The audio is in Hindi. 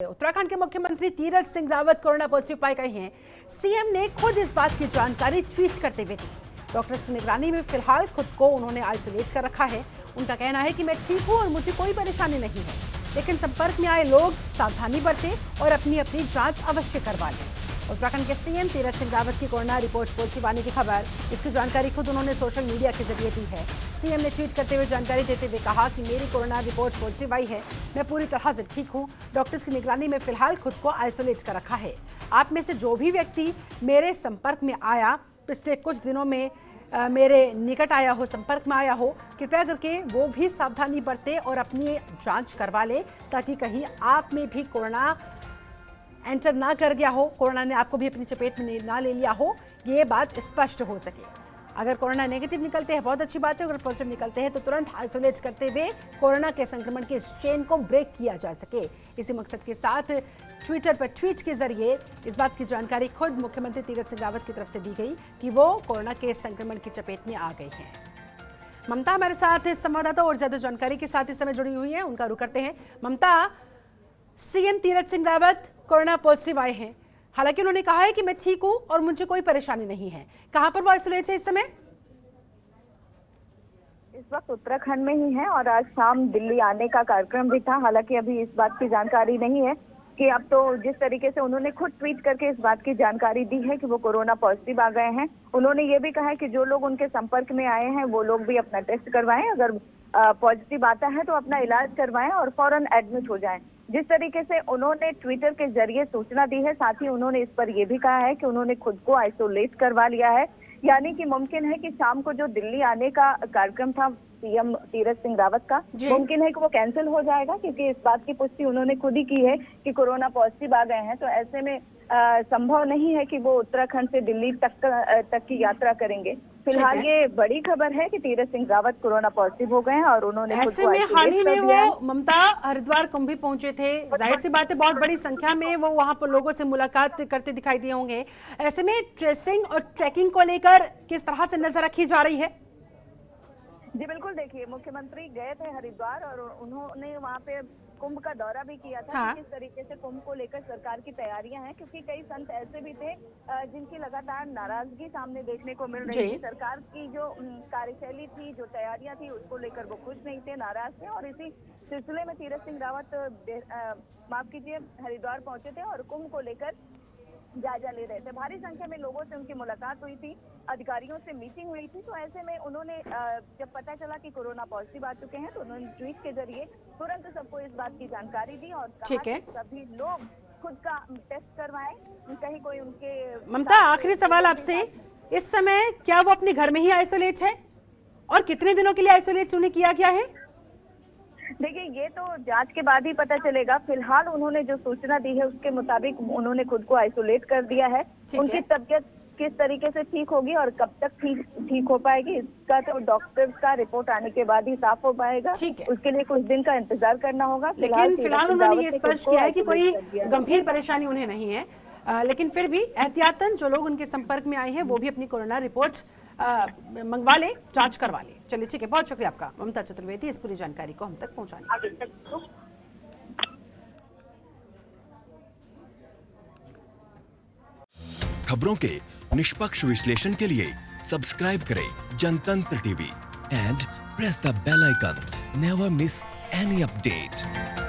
उत्तराखंड के मुख्यमंत्री तीरथ सिंह रावत कोरोना पॉजिटिव पाए गए हैं। सीएम ने खुद इस बात की जानकारी ट्वीट करते हुए दी। डॉक्टर्स की निगरानी में फिलहाल खुद को उन्होंने आइसोलेट कर रखा है। उनका कहना है कि मैं ठीक हूं और मुझे कोई परेशानी नहीं है, लेकिन संपर्क में आए लोग सावधानी बरतें और अपनी अपनी जांच अवश्य करवा लें। उत्तराखंड के सीएम तीरथ सिंह रावत की कोरोना रिपोर्ट पॉजिटिव आने की खबर, इसकी जानकारी खुद उन्होंने सोशल मीडिया के जरिए दी है। सीएम ने ट्वीट करते हुए जानकारी देते हुए कहा कि मेरी कोरोना रिपोर्ट पॉजिटिव आई है, मैं पूरी तरह से ठीक हूं। डॉक्टर्स की निगरानी में फिलहाल खुद को आइसोलेट कर रखा है। आप में से जो भी व्यक्ति मेरे संपर्क में आया, पिछले कुछ दिनों में मेरे निकट आया हो, संपर्क में आया हो, कृपया करके वो भी सावधानी बरते और अपनी जांच करवा ले, ताकि कहीं आप में भी कोरोना एंटर ना कर गया हो, कोरोना ने आपको भी अपनी चपेट में ना ले लिया हो, ये बात स्पष्ट हो सके। अगर कोरोना नेगेटिव निकलते हैं बहुत अच्छी बात है, अगर पॉजिटिव निकलते हैं तो तुरंत आइसोलेट करते हुए कोरोना के संक्रमण के इस चेन को ब्रेक किया जा सके। इसी मकसद के साथ ट्विटर पर ट्वीट के जरिए इस बात की जानकारी खुद मुख्यमंत्री तीरथ सिंह रावत की तरफ से दी गई कि वो कोरोना के संक्रमण की चपेट में आ गई हैं। ममता हमारे साथ संवाददाता और ज्यादा जानकारी के साथ इस समय जुड़ी हुई है, उनका रुख करते हैं। Mamata, CM Tirath Singh Rawat corona positive आए हैं, हालांकि उन्होंने कहा है कि मैं ठीक हूं और मुझे कोई परेशानी नहीं है। कहां पर वो आइसोलेट है इस समय? इस वक्त उत्तराखंड में ही है और आज शाम दिल्ली आने का कार्यक्रम भी था। हालांकि अभी इस बात की जानकारी नहीं है कि अब तो जिस तरीके से उन्होंने खुद ट्वीट करके इस बात की जानकारी दी है कि वो कोरोना पॉजिटिव आ गए हैं। उन्होंने ये भी कहा है कि जो लोग उनके संपर्क में आए हैं वो लोग भी अपना टेस्ट करवाएं, अगर पॉजिटिव आता है तो अपना इलाज करवाएं और फौरन एडमिट हो जाएं। जिस तरीके से उन्होंने ट्विटर के जरिए सूचना दी है, साथ ही उन्होंने इस पर यह भी कहा है कि उन्होंने खुद को आइसोलेट करवा लिया है, यानी कि मुमकिन है कि शाम को जो दिल्ली आने का कार्यक्रम था सीएम तीरथ सिंह रावत का, मुमकिन है कि वो कैंसिल हो जाएगा, क्योंकि इस बात की पुष्टि उन्होंने खुद ही की है कि कोरोना पॉजिटिव आ गए हैं। तो ऐसे में संभव नहीं है कि वो उत्तराखंड से दिल्ली तक की यात्रा करेंगे। फिलहाल ये बड़ी खबर है कि तीरथ सिंह रावत कोरोना पॉजिटिव हो गए हैं और उन्होंने ऐसे में हाल ही में वो ममता हरिद्वार कुंभ भी पहुंचे थे। जाहिर सी बात है बहुत बड़ी संख्या में वो वहां पर लोगों से मुलाकात करते दिखाई दिए होंगे। ऐसे में ट्रेसिंग और ट्रैकिंग को लेकर किस तरह से नजर रखी जा रही है? जी बिल्कुल, देखिए मुख्यमंत्री गए थे हरिद्वार और उन्होंने वहाँ पे कुंभ का दौरा भी किया था। हाँ। किस तरीके से कुंभ को लेकर सरकार की तैयारियां हैं, क्योंकि कई संत ऐसे भी थे जिनकी लगातार नाराजगी सामने देखने को मिल रही थी। सरकार की जो कार्यशैली थी, जो तैयारियां थी, उसको लेकर वो खुश नहीं थे, नाराज थे। और इसी सिलसिले में तीरथ सिंह रावत हरिद्वार पहुंचे थे और कुंभ को लेकर जायजा ले रहे थे। भारी संख्या में लोगों से उनकी मुलाकात हुई थी, अधिकारियों से मीटिंग हुई थी। तो ऐसे में उन्होंने जब पता चला कि कोरोना पॉजिटिव आ चुके हैं तो उन्होंने ट्वीट के जरिए तुरंत सबको इस बात की जानकारी दी और कहा कि सभी लोग खुद का टेस्ट करवाएं, कहीं कोई उनके। ममता, आखिरी सवाल आपसे, इस समय क्या वो अपने घर में ही आइसोलेट है और कितने दिनों के लिए आइसोलेट उन्हें किया गया है? देखिए, ये तो जांच के बाद ही पता चलेगा। फिलहाल उन्होंने जो सूचना दी है उसके मुताबिक उन्होंने खुद को आइसोलेट कर दिया है। उनकी तबीयत किस तरीके से ठीक होगी और कब तक ठीक हो पाएगी, इसका तो डॉक्टर्स का रिपोर्ट आने के बाद ही साफ हो पाएगा। उसके लिए कुछ दिन का इंतजार करना होगा। लेकिन फिलहाल उन्होंने ये स्पष्ट किया है कि कोई गंभीर परेशानी उन्हें नहीं है, लेकिन फिर भी एहतियातन जो लोग उनके संपर्क में आए हैं वो भी अपनी कोरोना रिपोर्ट मंगवा ले, जांच करवा ले। चलिए ठीक है, बहुत शुक्रिया आपका ममता चतुर्वेदी इस पूरी जानकारी को हम तक पहुंचाने के लिए। खबरों के निष्पक्ष विश्लेषण के लिए सब्सक्राइब करें Jantantra TV and press the bell icon. Never miss any update.